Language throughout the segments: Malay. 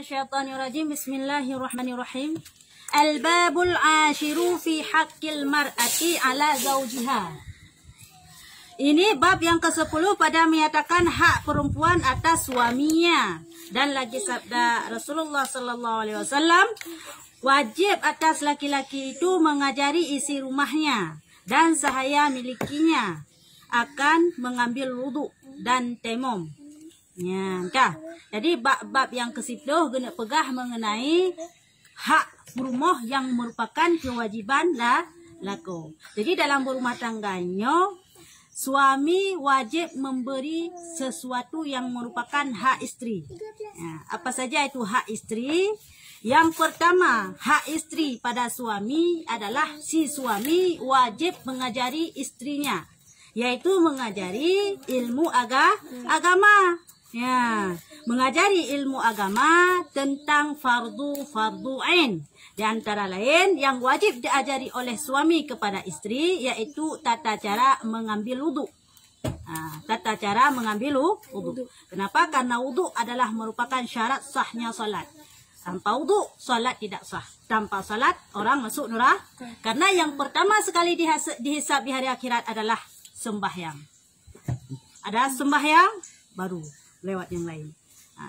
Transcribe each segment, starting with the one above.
Minasyaitonirrajim. Bismillahirrahmanirrahim. Al-babul ashiru fi haqqil mar'ati ala zawjiha. Ini bab yang ke-10 pada menyatakan hak perempuan atas suaminya. Dan lagi sabda Rasulullah sallallahu alaihi wasallam, wajib atas laki-laki itu mengajari isi rumahnya dan sahaya milikinya akan mengambil wudu dan temom. Ya, dah. Jadi bab yang ke-10 guna pegah mengenai hak rumah yang merupakan kewajiban lako. Jadi dalam berumah tangganya, suami wajib memberi sesuatu yang merupakan hak isteri. Ya, apa saja itu hak isteri? Yang pertama, hak isteri pada suami adalah si suami wajib mengajari istrinya, yaitu mengajari ilmu agama. Ya, mengajari ilmu agama tentang fardu ain. Di antara lain yang wajib diajari oleh suami kepada istri yaitu tata cara mengambil wudu. Tata cara mengambil wudu. Kenapa? Karena wudu adalah merupakan syarat sahnya salat. Tanpa wudu salat tidak sah. Tanpa salat orang masuk neraka. Karena yang pertama sekali dihisab di hari akhirat adalah sembahyang. Ada sembahyang baru lewat yang lain.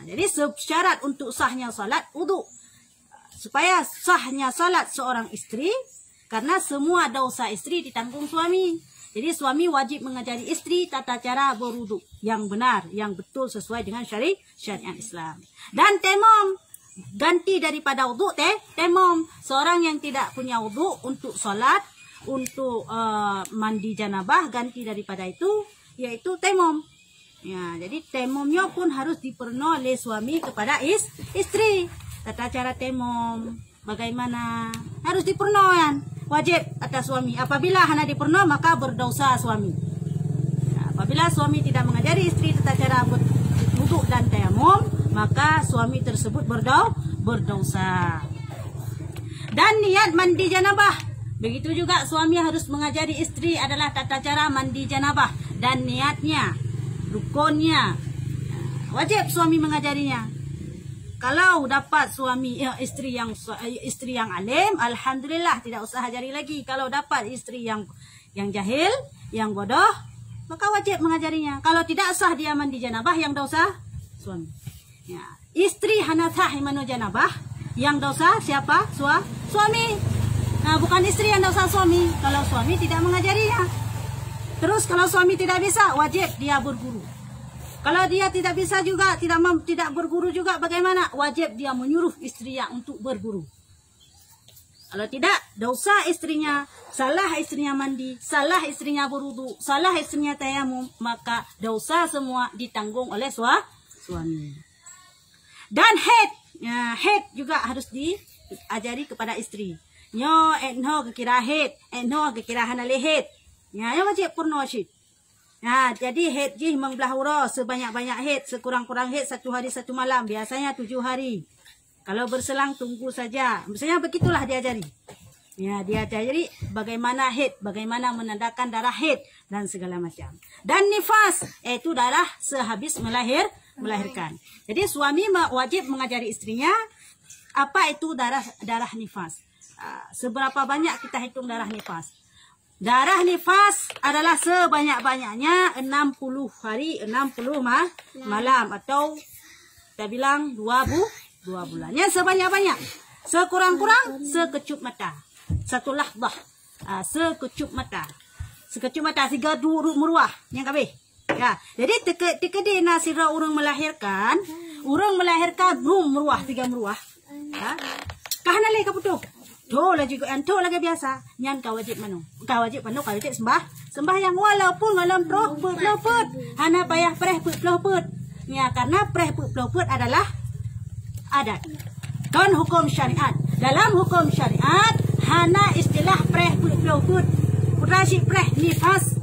Jadi syarat untuk sahnya salat wudu. Supaya sahnya salat seorang istri, karena semua dosa istri ditanggung suami. Jadi suami wajib mengajari istri tata cara berwudu yang benar, yang betul sesuai dengan syariat Islam. Dan temom, ganti daripada wudu temom. Seorang yang tidak punya wudu untuk salat, untuk mandi janabah, ganti daripada itu yaitu temom. Ya, jadi temomnya pun harus diperno oleh suami kepada istri. Tata cara temom bagaimana harus diperno kan? Wajib atas suami. Apabila hana diperno maka berdosa suami. Nah, apabila suami tidak mengajari istri tata cara wudu dan temom, maka suami tersebut berdosa. Dan niat mandi janabah. Begitu juga suami harus mengajari istri adalah tata cara mandi janabah dan niatnya, rukunnya. Wajib suami mengajarinya. Kalau dapat suami istri yang alim, alhamdulillah tidak usah ajari lagi. Kalau dapat istri yang jahil, yang bodoh, maka wajib mengajarinya. Kalau tidak sah dia mandi janabah, yang dosa suami. Ya. Istri hana sah mandi janabah, yang dosa siapa? Suami. Nah, bukan istri yang dosa suami. Kalau suami tidak mengajarinya. Terus kalau suami tidak bisa, wajib dia berguru. Kalau dia tidak bisa juga, tidak berguru juga, bagaimana? Wajib dia menyuruh istrinya untuk berguru. Kalau tidak, dosa istrinya, salah istrinya mandi, salah istrinya berwudu, salah istrinya tayamum, maka dosa semua ditanggung oleh suami. Dan head juga harus diajari kepada istri. Nyo enho kekira head, enho kekira hanale head. Ya, wajib purno syid. Nah, jadi haid jih membelah hura sebanyak-banyak haid, sekurang-kurang haid 1 hari 1 malam, biasanya 7 hari. Kalau berselang tunggu saja. Misalnya begitulah diajari. Ya, diajari bagaimana haid, bagaimana menandakan darah haid dan segala macam. Dan nifas, itu darah sehabis melahirkan. Jadi suami wajib mengajari istrinya apa itu darah nifas. Seberapa banyak kita hitung darah nifas. Darah nifas adalah sebanyak-banyaknya 60 hari 60 malam atau kita bilang 2 bulannya sebanyak-banyak. Sekurang-kurang sekecup mata. Satu lahdah. Sekecup mata. Sekecup mata 3 meruah yang kabeh. Ya, jadi tekedi nasira orang melahirkan belum meruah 3 meruah. Ya. Kahana le kaputuh. Tuh lagi biasa. Nyan kau wajib manu. Kau wajib sembah yang walaupun malam peloput. Hana payah preh peloput. Ya, karena preh peloput adalah adat. Dan hukum syariat. Dalam hukum syariat, hana istilah preh peloput. Putrasi preh nifas.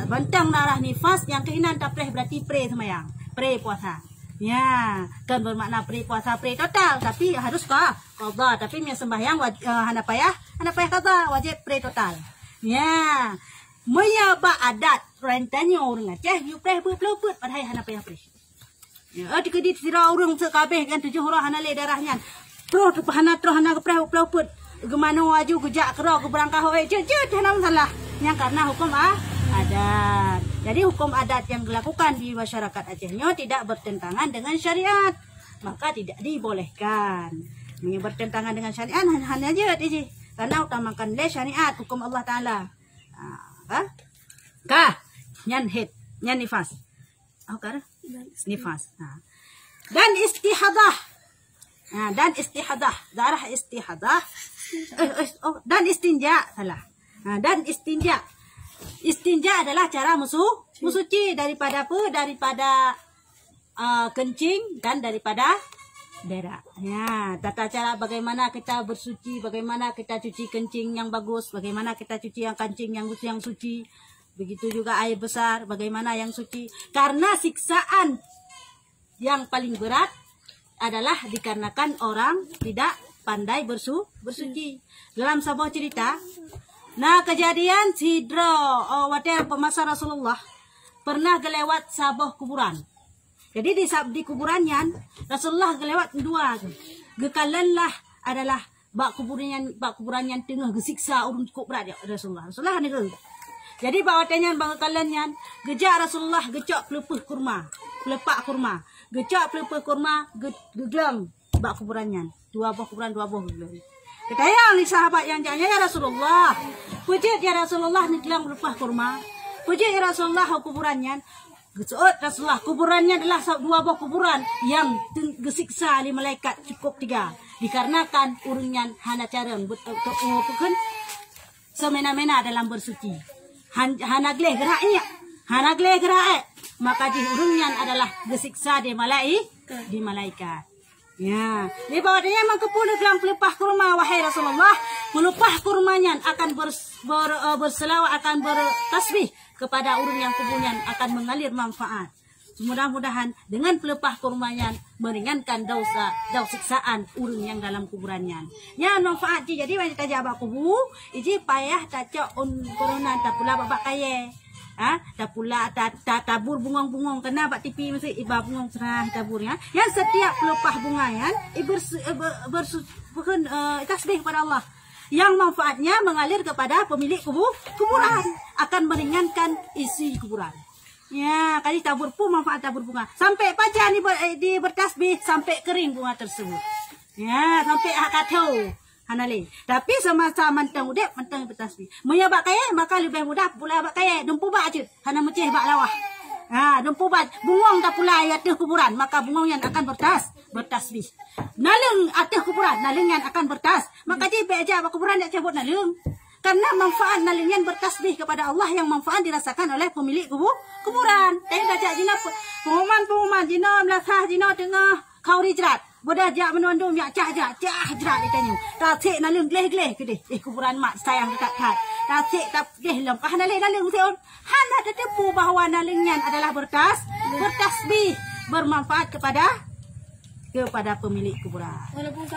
Bentang darah nifas yang keinginan tak preh berarti pre semayang. Pre puasa. Ya, kan bermakna pre puasa pre total, tapi harus qada, tapi yang sembahyang hana payah qada, wajib pre total. Ya, menyaba adat rentanya orang Aceh, you pre peloput padahal hana payah pre. Dikedi tira urang sekabeh kan 7 orang hana le darahnya. Terus hana keprah put. Gemana waju gejak kero ke berangkah hoe je hana masalah. Yang karena hukum adat. Jadi hukum adat yang dilakukan di masyarakat Acehnya tidak bertentangan dengan syariat, maka tidak dibolehkan. Yang bertentangan dengan syariat hanya aja ini. Karena utamakan le syariat hukum Allah Taala. Nyan nifas. Nifas. Dan istihadah. Dan istihadah, darah istihadah. Dan istinja salah. Dan istinja. Istinja adalah cara mensuci daripada apa? Daripada kencing dan daripada berak. Ya, tata cara bagaimana kita bersuci, bagaimana kita cuci kencing yang bagus, bagaimana kita cuci yang kencing yang suci. Begitu juga air besar, bagaimana yang suci. Karena siksaan yang paling berat adalah dikarenakan orang tidak pandai bersuci. Dalam sebuah cerita, kejadian sidro wadah pemasa Rasulullah pernah gelewat sebuah kuburan. Jadi di kuburannya Rasulullah gelewat 2. Gekalanlah adalah bak kuburannya tengah gesiksa urung cukup berat Rasulullah ni ke. Jadi bawatannya bangkalannya gejak Rasulullah gecok pelepah kurma. Gecok pelepah kurma geglang bak kuburannya. 2 buah kuburan 2 buah geglang. Ketayang ni sahabat yang janya ya Rasulullah. Puji ya Rasulullah ni gelang pelepah kurma. Puji ya Rasulullah kuburannya. Gecok Rasulullah kuburannya adalah 2 buah kuburan yang gesiksa oleh malaikat cukup 3. Dikarenakan urungnya hana cara bukan semena-mena dalam bersuci. Hana gleh gerak. Maka urungnya adalah gesiksa di malaikat. Ya, di bawah dia mengkepul gelang pelepah kurma wahai Rasulullah. Pelepah kurmanya akan berselawat, akan bertasbih kepada urung yang kuburnya, akan mengalir manfaat. Mudah-mudahan dengan pelepah kurmanya meringankan dosa siksaan urung yang dalam kuburannya. Ya manfaat jadi wanita jabak kubur, iji payah tacok corona tak pula babak kaya. Tak pula tabur bungong-bungong kena bak tipi mesti iba bungong serah taburnya. Yang setiap pelepah bunga yang tasbih kepada Allah. Yang manfaatnya mengalir kepada pemilik kuburan, akan meringankan isi kuburan. Ya, kali tabur pun manfaat tabur bunga. Sampai pacar di bertasbih sampai kering bunga tersebut. Ya, sampai akatau. Hanale. Tapi semasa mentang udep, mentang bertasbih. Munya bak kaya, maka lebih mudah pula bak kaya. Dumpu bak je. Hana meceh bak lawah. Dumpu bak. Bungong tak pula ayat kuburan. Maka bungong yang akan bertasbih. Nalung atas kuburan. Nalung yang akan bertas. Maka je beja bak kuburan tak cabut nalung. Karena manfaat nalung yang bertasbih kepada Allah yang manfaat dirasakan oleh pemilik kuburan. Tapi baca jina pengumuman jina melakah jina tengah kauri jerat. Bodah jak menondong jak jerat ditanya. Tak nalung gleh ke deh. Kuburan mak sayang dekat kat. Tak lempah nalung seon. Hana tertipu bahawa nalungnya adalah bertasbih, bermanfaat kepada pemilik kuburan. Walaupun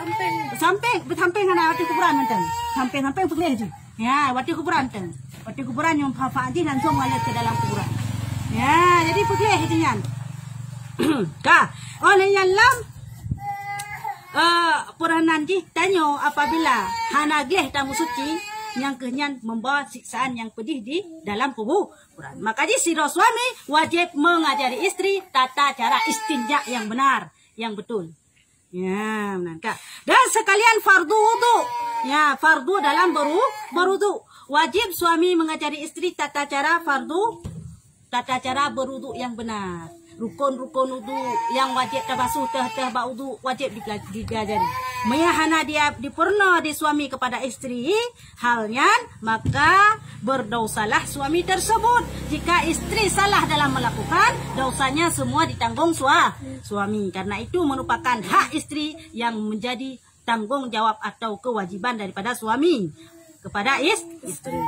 samping hana wati kuburan mentang. Samping boleh je. Ya, wati kuburan teng. Wati kuburan yang manfaat je langsung mengalir ke dalam kuburan. Ya, jadi boleh hitinya. Oleh yang lam peranan tanya apabila hana gleh tamu suci yang kenyan membawa siksaan yang pedih di dalam kuburan. Maka si suami wajib mengajari istri tata cara istinja yang benar, yang betul. Ya, benar. Dan sekalian fardu wudu. Ya, fardu dalam berwudu. Wajib suami mengajari istri tata cara berwudu yang benar. Rukun-rukun wudu yang wajib terbasuh teh bak wudu wajib dipelajari. Mayahana dia dipurna di suami kepada istri halnya, maka berdosalah suami tersebut. Jika istri salah dalam melakukan, dosanya semua ditanggung suami. Karena itu merupakan hak istri yang menjadi tanggung jawab atau kewajiban daripada suami kepada istri.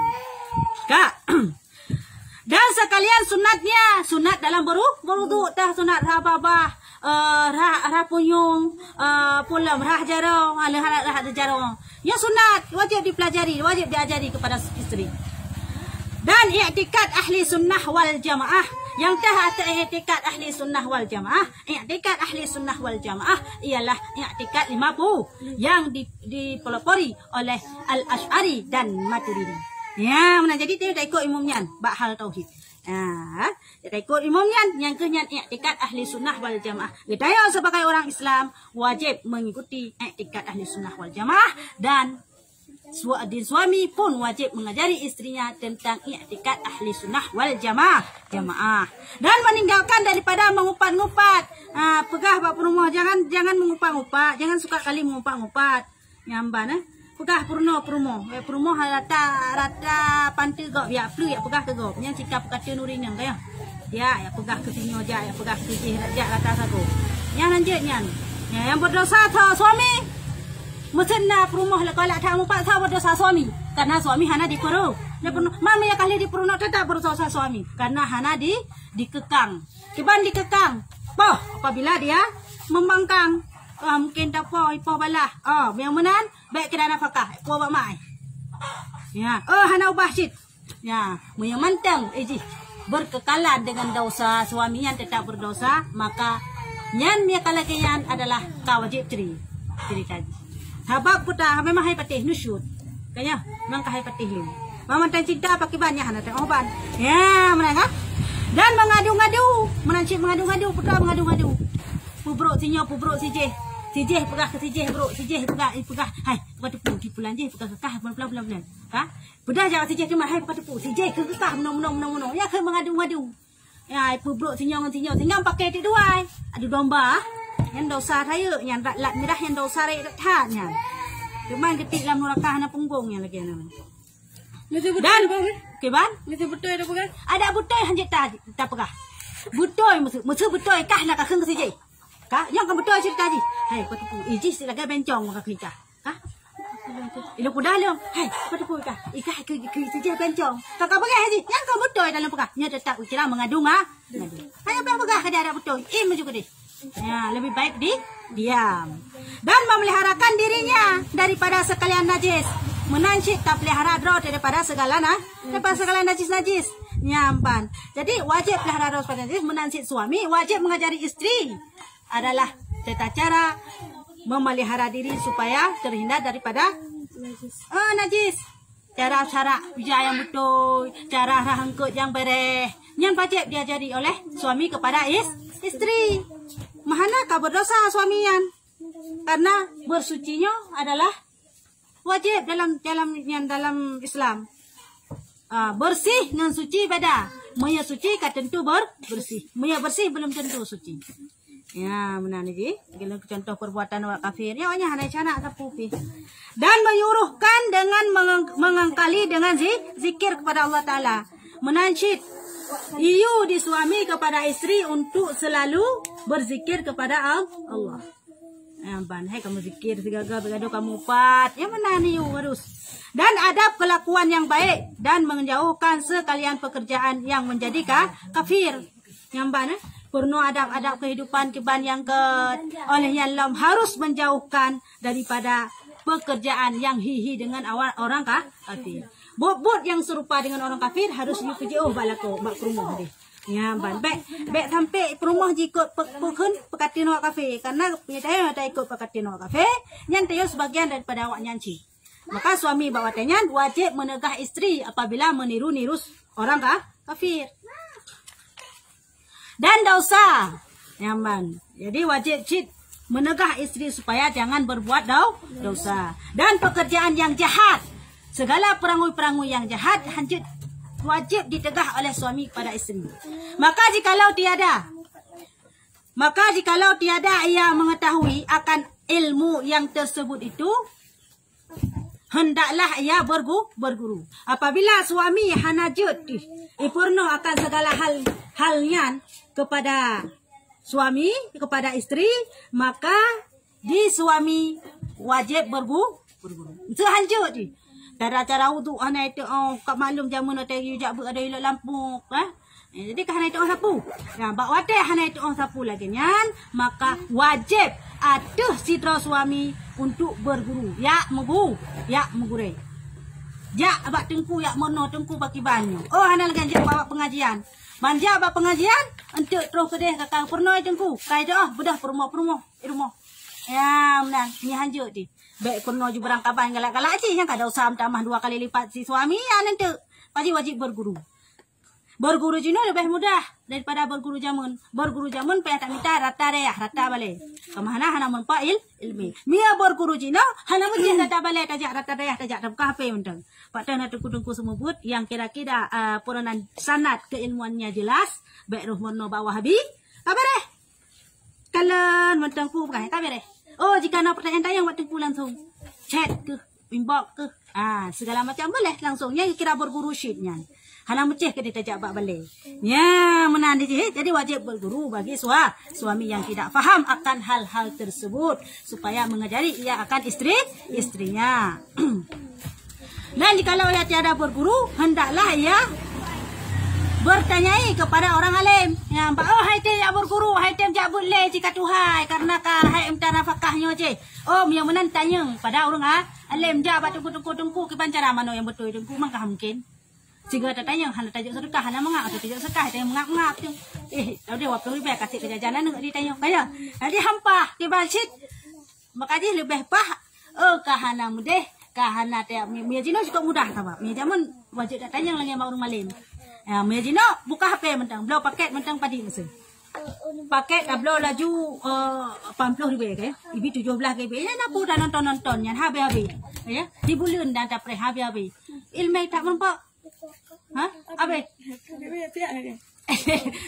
Dan sekalian sunat dalam berwudu tah sunat rababah, rapunyung, pulam rah jarong, rah jarong. Yang sunat wajib dipelajari, wajib diajari kepada istri. Dan i'tikad ahli sunnah wal jamaah Yang atas i'tikad ahli sunnah wal jamaah, i'tikad ahli sunnah wal jamaah ialah i'tikad 50 yang dipelopori oleh Al-Asy'ari dan Maturidi. Ya, mana jadi dia tak ikut imamnya bab hal tauhid. Dia tak ikut imamnya yang kenyan i'tikad ahli sunnah wal jamaah. Kita sebagai orang Islam wajib mengikuti i'tikad ahli sunnah wal jamaah, dan suami pun wajib mengajari istrinya tentang i'tikad ahli sunnah wal jamaah, dan meninggalkan daripada mengupat-ngupat. Pegah bab rumah, jangan mengupat-ngupat, jangan suka kali mengupat-ngupat. Nyamban pegah purno rata pantai gop ya flu ya pegah ke gop yang sikap kata nurin yang kaya ya pegah ke tinyo ja ya pegah ke jih rata sago yang lanjutnya yang berdosa tha suami Mesenna perumah lah kalau tak mumpat sama dosa suami, karena suami hana dipuru. Mami ya kali dipuru nak tetap berdosa suami, karena hana dikekang. Kiban dikekang. Poh apabila dia membangkang, mungkin tak poh ipoh balah. Yang menan baik kena nafkah, poh bak mai. Ya, hana ubah sit. Ya, yang mantang berkekalan dengan dosa suami yang tetap berdosa, maka nyan mia kalakian adalah kawajib cerita. Habab puta memang hai patih nusyut. Kaya memang hai patih lim. Mama tan cinta pakai banyak hana tan oban. Ya, menang. Dan mengadu-ngadu, menancik mengadu-ngadu, putra mengadu-ngadu. Pubruk sinyo, pubruk sijeh. Sijeh pegah ke sijeh, bro. Sijeh pegah. Hai, pegah tepu di bulan je, pegah kekah bulan-bulan. Ha? Pedah jangan sijeh cuma hai pegah tepu. Sijeh ke kekah menong. Ya ke mengadu-ngadu. Ya, pubruk sinyo tinggal pakai ti duai. Adu domba. Yang dosa saya, yang lat merah yang dosa saya tatnya. Cuma ketik dalam nurakah na punggungnya lagi namanya. Dan keban, mesti betul ada bukan? Ada betul hanjit tak pegah. Betul mesti betul kah nak kah ke siji. Kah? Yang kan betul cerita ji. Hai, kau tu iji silaga bencong maka kita. Kah? Ilo kuda lo. Hai, kau tu kah? Ikah ke siji bencong. Tak kau pakai haji. Yang kan betul dalam pegah. Nya tetap kira mengadu ngah. Hai, apa pegah ada betul. Im juga deh. Ya, lebih baik diam dan memeliharakan dirinya daripada sekalian najis. Menancik tak pelihara draw daripada segala najis. Nyampan. Jadi wajib pelihara draw daripada najis. Menancik suami, wajib mengajari istri adalah tata cara memelihara diri supaya terhindar daripada najis. Cara bijak yang betul, cara rahangkut yang bereh, yang wajib diajari oleh suami kepada istri. Mahana kau berdosa suamian, karena bersucinya adalah wajib dalam Islam. Bersih dengan suci beda. Maya suci kan tentu bersih. Maya bersih belum tentu suci. Ya, benar ni. Kalau contoh perbuatan orang kafir, ya hanya hana cana kapupi. Dan menyuruhkan dengan mengangkali dengan zikir kepada Allah Taala, menancit iu di suami kepada istri untuk selalu berzikir kepada Allah. Hai kamu zikir segala kamu pat. Yang mana ni harus. Dan adab kelakuan yang baik dan menjauhkan sekalian pekerjaan yang menjadi kafir. Yang mana? Purno adab-adab kehidupan keban yang oleh yang lam harus menjauhkan daripada pekerjaan yang hihi dengan orang kafir. Bot yang serupa dengan orang kafir harus jauh balako bak rumah dia. Ya, baik sampai rumah jikut pekatin orang kafir, karena punya tak ikut pekatin orang kafir, yang tayo sebagian daripada awak nyanci. Maka suami bawa tanya wajib menegah istri apabila meniru orang kafir. Dan dosa, nyaman. Jadi wajib menegah istri supaya jangan berbuat dosa. Dan pekerjaan yang jahat. Segala perangui-perangui yang jahat wajib ditegah oleh suami kepada istri. Maka jikalau tiada ia mengetahui akan ilmu yang tersebut itu, hendaklah ia berguru. Apabila suami hanajut purno akan segala halnya kepada suami, kepada istri, maka di suami wajib berguru. Sehanjut di. Cara wuduk hana itu kat maklum jamun ada yujak ada ilok lampu jadi hana itu sapu. Nah, bak wate hana itu sapu lagi nyan, maka wajib atuh citra suami untuk berguru. Ya megure. Ya abak tengku ya mono tengku baki banyu. Hana lagi jadi bawa pengajian. Manja bab pengajian, entuk terus kedeh kakang pernoi tengku. Kai dah bedah rumah. Ya, menang. Ni hanjuk di. Baik pernoi ju berang kaban galak-galak ci yang kada usah tambah 2 kali lipat si suami ya nanti. Wajib berguru. Berguru jino lebih mudah daripada berguru jamun. Berguru jamun payah tak minta rata balik. Kemana hana menpail ilmi. Mia berguru jino hana mungkin rata balik tajak rata dayah tajak dalam kafe mentang. Pak tanah tengku semua but yang kira-kira peranan sanad keilmuannya jelas. Baik ruhmono bawah habi. Apa deh? Kalian mentang pu bukan? Apa deh? Oh jika nak pertanyaan tayang waktu pu langsung chat ke inbox ke. Segala macam boleh langsungnya kira berguru sheetnya. Hana meceh ke dia tajak bak balik. Ya, menan dia. Jadi wajib berguru bagi suami yang tidak faham akan hal-hal tersebut supaya mengajari ia akan istrinya. Dan jikalau ia tiada berguru, hendaklah ia bertanyai kepada orang alim. Yang oh hai tem jak berguru, hai tem jak boleh jika tuhai karena hai minta nafkahnya je. Oh, yang menan tanya pada orang alim jak bak tunggu ke cara mana yang betul tunggu mangkah mungkin. Sehingga tanya hana tajuk sedekah hana mengak atau tidak sedekah dia mengak tu. Tahu dia waktu lebih kasih kejajanan nak ditanya. Kaya nanti hampah ke balsit. Maka dia lebih pah kahana mudah kahana dia mia jino juga mudah tahu. Mia zaman wajib tanya lagi sama orang malim. Mia jino buka HP mentang blow paket mentang padi mesin. Paket blow laju 80 ribu ya. Ibi 17 ribu. Ya nak dah nonton yang habis. Ya di bulan dan tak pernah habis. Ilmu tak nampak. Hah? Apa?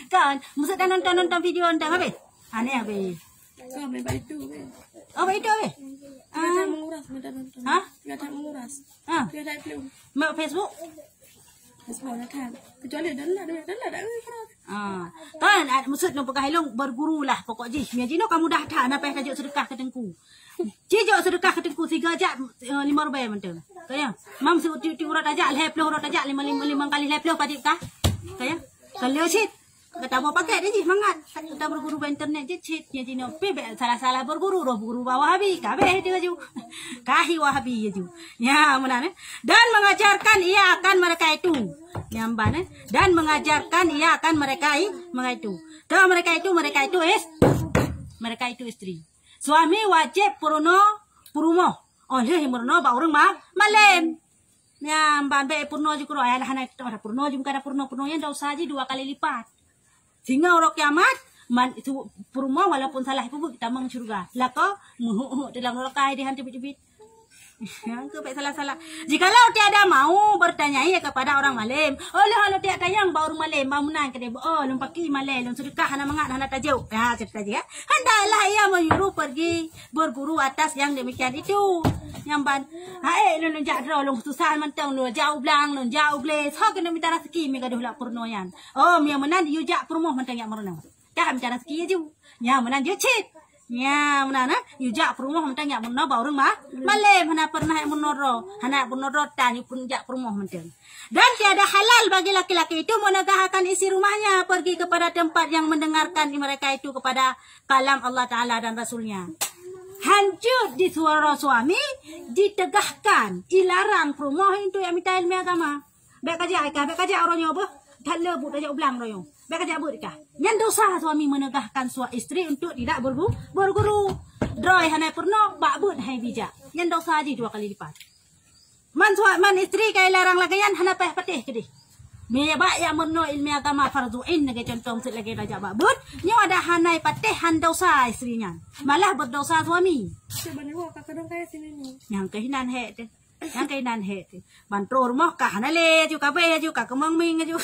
Kan, maksud dah nonton video anda apa? Aneh apa? Kami baik itu. Oh, baik itu apa? Tidak menguras, tidak nonton. Hah? Tidak menguras. Tidak belum. Mak Facebook? Facebook nak kan. Kecuali dah. Kan, maksud nak pakai hilung berguru lah pokok je. Miajino kamu dah tak nak payah tajuk sedekah ke tengku. Jejak sedekah ke tengku 3 jak 5 rupiah mentang. Kaya, mam sebut urat ajak, leploh urat ajak 5 kali leploh padik kah? Kaya, kalau cit, kata mau pakai dia je, mangat. Kita berguru di internet je, cit, dia jino, pebek salah berguru, roh guru bawah habi, kabeh dia ju, kahi wahabi je. Ya, mana? Dan mengajarkan ia akan mereka itu, nyamban, dan mengajarkan ia akan mereka itu. Kalau mereka itu istri. Suami wajib purumo. Oh, dia himurno ba orang malem. Ya, mbak purno juga roh ayah anak kita ada purno juga ada purno yang dah usah aja 2 kali lipat. Sehingga orang kiamat itu purno walaupun salah ibu kita mang surga. Lako muhu dalam neraka dia hantu bibit. Yang ke salah-salah. Jikalau tiada mau bertanyai kepada orang malim, kalau tiada tayang ba orang malim, ba menang ke dia, lum paki malim, lum sedekah hana mangat hana tajuk. Ya, cerita je ya. Hendaklah ia menyuruh pergi berguru atas yang demikian itu. Yang ban, lum jadro, lum susah mentang, lum jauh belang, lum jauh beles. Kena minta rezeki mi gaduh lak purnoyan. Yang menang you jak purmoh mentang yang merenang. Dah minta rezeki je. Yang menang you cit. Ya, mana you jak perumah mentang jak menor bau rumah malem hana pernah menoro hana menoro tani pun jak perumah mentang. Dan tiada halal bagi laki-laki itu menegahkan isi rumahnya pergi kepada tempat yang mendengarkan mereka itu kepada kalam Allah Ta'ala dan Rasulnya. Hancur di suara suami ditegahkan dilarang perumah itu yang minta ilmu agama. Baik kaja orangnya apa? Tak lebut aja ulang royong. Baik aja buat kah? Yang dosa suami menegahkan suami istri untuk tidak berguru. Droi hanai purno, bak but hai bijak. Yang dosa aja 2 kali lipat. Man istri kaya larang lagayan hana payah patih ke deh. Mia bak yang merno ilmi agama fardu'in nage contoh sit lagi raja bak but. Nyo ada hanai patih han dosa istrinya. Malah berdosa suami. Sebenarnya kadang kayak sini nih. Yang kehinan he deh. Yang kainan he bantror moh kah nale ju kabe ju ka kemang ming ju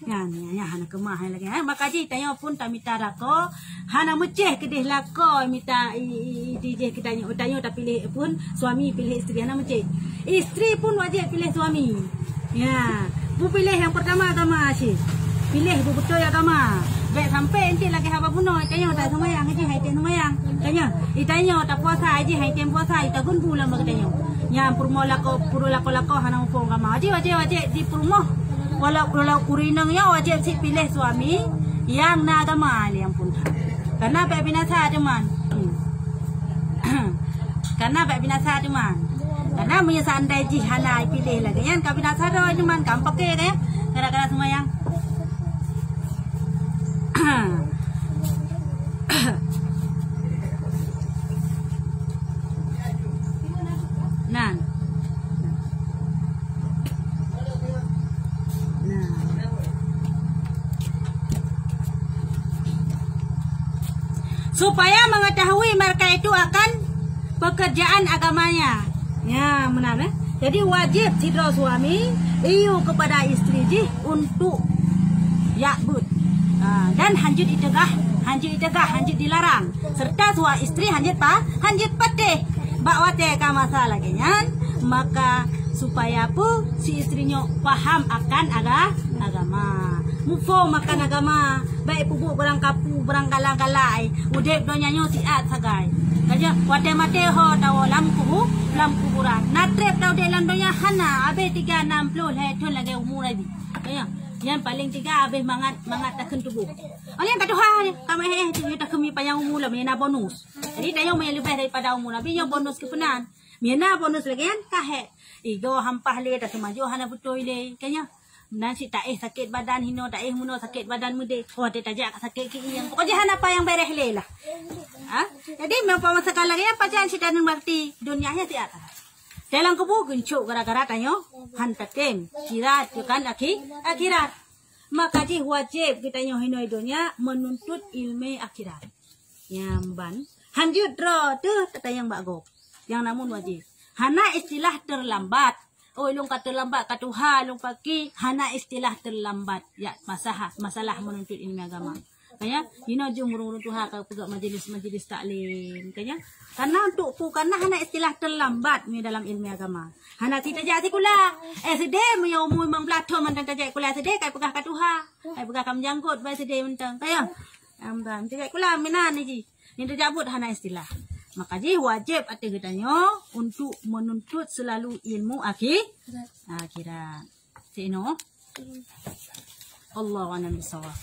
yan hana kemah lagi maka ji tanya pun tamita rako hana meceh kedih lako minta DJ kita tanya tak pilih pun suami pilih istri hana meceh istri pun wajib pilih suami ya bu pilih yang pertama agama sih pilih bu betul agama baik sampai nanti lagi apa pun tanya tak semayang aja hai tem semayang tanya tak puasa aja hai tem puasa ita gun pulang bertanya yang purmo lako hana upong agama wajib di purmo walau kurinangnya wajib si pilih suami yang na agama yang pun karena baik binasa teman karena menyesal andai jihana pilih lagi yang kabinasa doa teman kam pakai ya kadang-kadang semayang Nah. Supaya mengetahui mereka itu akan pekerjaan agamanya. Ya, benar ya. Jadi wajib sidra suami iu kepada istri ji untuk yakbud. Dan hanjut itegah, hanjut dilarang. Serta suami istri hanjut patih. Bakwate ka masalah kenyan, maka supaya si istrinya paham akan agama. Mufo makan agama, baik pupuk barang kapu, barang galang-galai, udep donya nyo siat sagai. Kaja wate mate ho tawo lam kuburan. Natrep taw de landonya hana, abe 360 le ton lagi umur lagi. Kaya yan paling 3 abe mangat takkan tubuh. Alin katuha kami tu kita kami payang umur lah mena bonus. Jadi tayo may lebih daripada umur, abi yung bonus kepenan. Mena bonus lagi yan kahe. Igo hampah le ta semajo hana putoi le. Kaya nasi tak sakit badan hino tak muno sakit badan mude oh dia tajak sakit ki yang pokoknya apa yang bereh le lah. Jadi memang sekali lagi apa jangan sidan bakti dunianya si atas dalam kubu guncuk gara-gara tanyo hantatem kirat kan akhirat maka ji wajib kita nyo hino dunia menuntut ilmu akhirat nyamban hanjut ro tuh tatayang bago yang namun wajib hana istilah terlambat. Oh, ilong terlambat katuha, ilong pagi, hana istilah terlambat. Ya, masalah menuntut ilmu agama. Kaya, jum murung tuha ke pegak majelis taklim. Kaya, karena karena hana istilah terlambat ni dalam ilmu agama. Hana kita jadi kula. Sedih punya umur 15 tahun mentang tajak kula sedih kai pegah katuha. Kai pegah kam jangkut bai sedih mentang. Kaya, amban tajak kula menan ni ji. Ni terjabut hana istilah. Maka ji wajib ati kitanya untuk menuntut selalu ilmu akhirat. Sino? Allahu a'lam bishawab.